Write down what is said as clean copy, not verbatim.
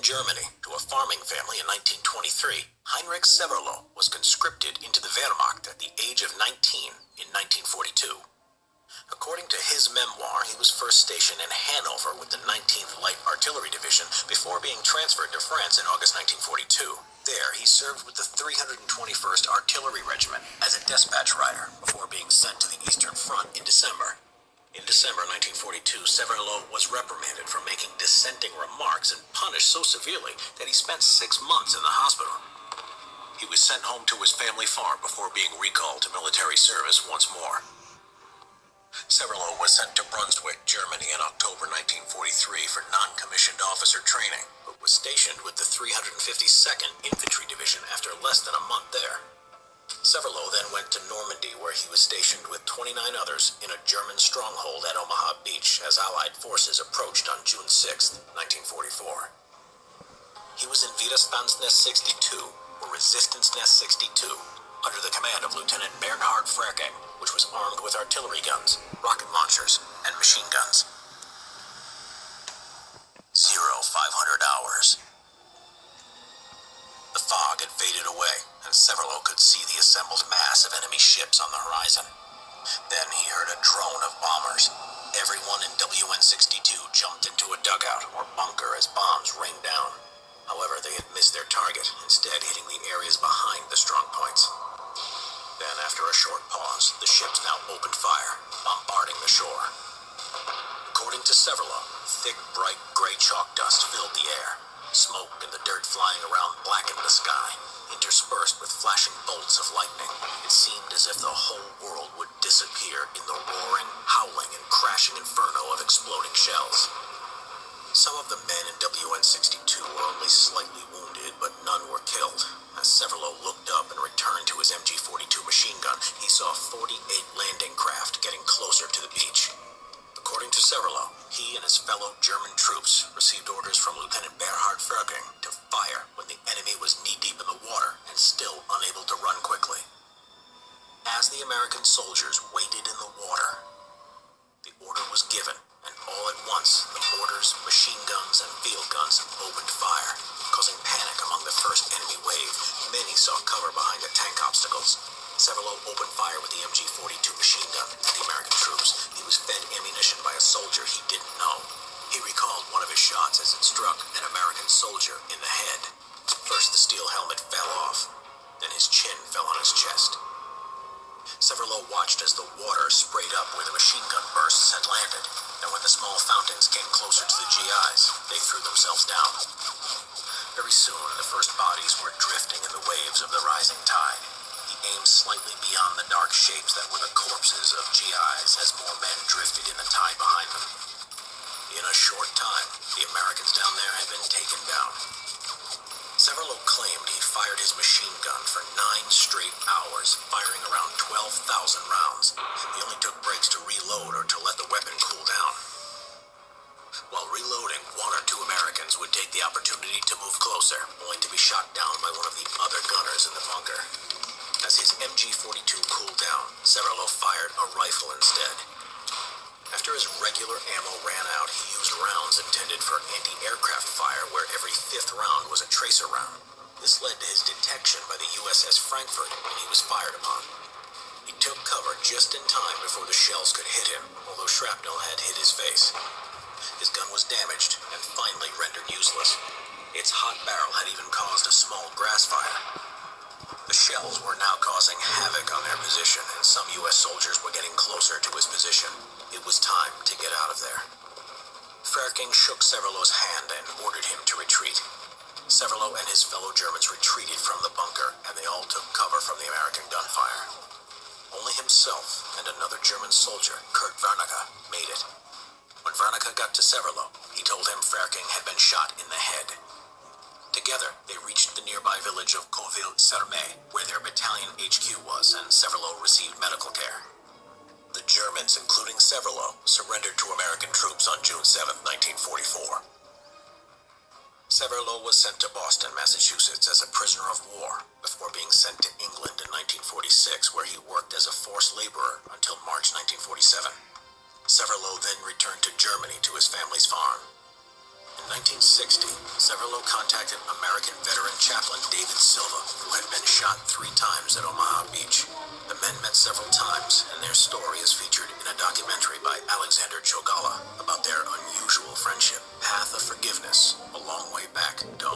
Germany to a farming family in 1923, Heinrich Severloh was conscripted into the Wehrmacht at the age of 19 in 1942. According to his memoir, he was first stationed in Hanover with the 19th Light Artillery Division before being transferred to France in August 1942. There, he served with the 321st Artillery Regiment as a dispatch rider before being sent to the Eastern Front in December. In December 1942, Severloh was reprimanded for making dissenting remarks and punished so severely that he spent 6 months in the hospital. He was sent home to his family farm before being recalled to military service once more. Severloh was sent to Brunswick, Germany in October 1943 for non-commissioned officer training, but was stationed with the 352nd Infantry Division after less than a month there. Severloh then went to Normandy, where he was stationed with 29 others in a German stronghold at Omaha Beach as Allied forces approached on June 6, 1944. He was in Widerstandsnest 62, or Resistance Nest 62, under the command of Lieutenant Bernhard Frerking, which was armed with artillery guns, rocket launchers, and machine guns. 0500 hours. The fog had faded away, and Severloh could see the assembled mass of enemy ships on the horizon. Then he heard a drone of bombers. Everyone in WN-62 jumped into a dugout or bunker as bombs rained down. However, they had missed their target, instead hitting the areas behind the strong points. Then, after a short pause, the ships now opened fire, bombarding the shore. According to Severloh, thick, bright gray chalk dust filled the air. Smoke and the dirt flying around blackened the sky, interspersed with flashing bolts of lightning. It seemed as if the whole world would disappear in the roaring, howling, and crashing inferno of exploding shells. Some of the men in WN-62 were only slightly wounded, but none were killed. As Severloh looked up and returned to his MG-42 machine gun, he saw 48 landing craft getting closer to the beach. According to Severloh, he and his fellow German troops received orders from Lieutenant Bernhard Frerking to fire when the enemy was knee-deep in the water and still unable to run quickly. As the American soldiers waded in the water, the order was given, and all at once, the mortars, machine guns, and field guns opened fire, causing panic among the first enemy wave. Many sought cover behind the tank obstacles. Severloh opened fire with the MG-42 machine gun at the American troops. He was fed ammunition by a soldier he didn't know. He recalled one of his shots as it struck an American soldier in the head. First, the steel helmet fell off. Then his chin fell on his chest. Severloh watched as the water sprayed up where the machine gun bursts had landed, and when the small fountains came closer to the GIs, they threw themselves down. Very soon, the first bodies were drifting in the waves of the rising tide. He aimed slightly beyond the dark shapes that were the corpses of GIs as more men drifted in the tide behind them. In a short time, the Americans down there had been taken down. Severloh claimed he fired his machine gun for 9 straight hours, firing around 12,000 rounds. He only took breaks to reload or to let the weapon cool down. While reloading, 1 or 2 Americans would take the opportunity to move closer, only to be shot down by one of the other gunners in the bunker. As his MG-42 cooled down, Severloh fired a rifle instead. After his regular ammo ran out, he used rounds intended for anti-aircraft fire, where every 5th round was a tracer round. This led to his detection by the USS Frankfurt when he was fired upon. He took cover just in time before the shells could hit him, although shrapnel had hit his face. His gun was damaged and finally rendered useless. Its hot barrel had even caused a small grass fire. The shells were now causing havoc on their position, and some U.S. soldiers were getting closer to his position. It was time to get out of there. Frerking shook Severloh's hand and ordered him to retreat. Severloh and his fellow Germans retreated from the bunker, and they all took cover from the American gunfire. Only himself and another German soldier, Kurt Wernicke, made it. When Wernicke got to Severloh, he told him Frerking had been shot in the head. Together, they reached the nearby village of Cauville-sur-Mer, where their battalion HQ was, and Severloh received medical care. The Germans, including Severloh, surrendered to American troops on June 7, 1944. Severloh was sent to Boston, Massachusetts as a prisoner of war, before being sent to England in 1946, where he worked as a forced laborer until March 1947. Severloh then returned to Germany to his family's farm. In 1960, Severlo contacted American veteran chaplain David Silva, who had been shot 3 times at Omaha Beach. The men met several times, and their story is featured in a documentary by Alexander Chogala about their unusual friendship, Path of Forgiveness, a long way back to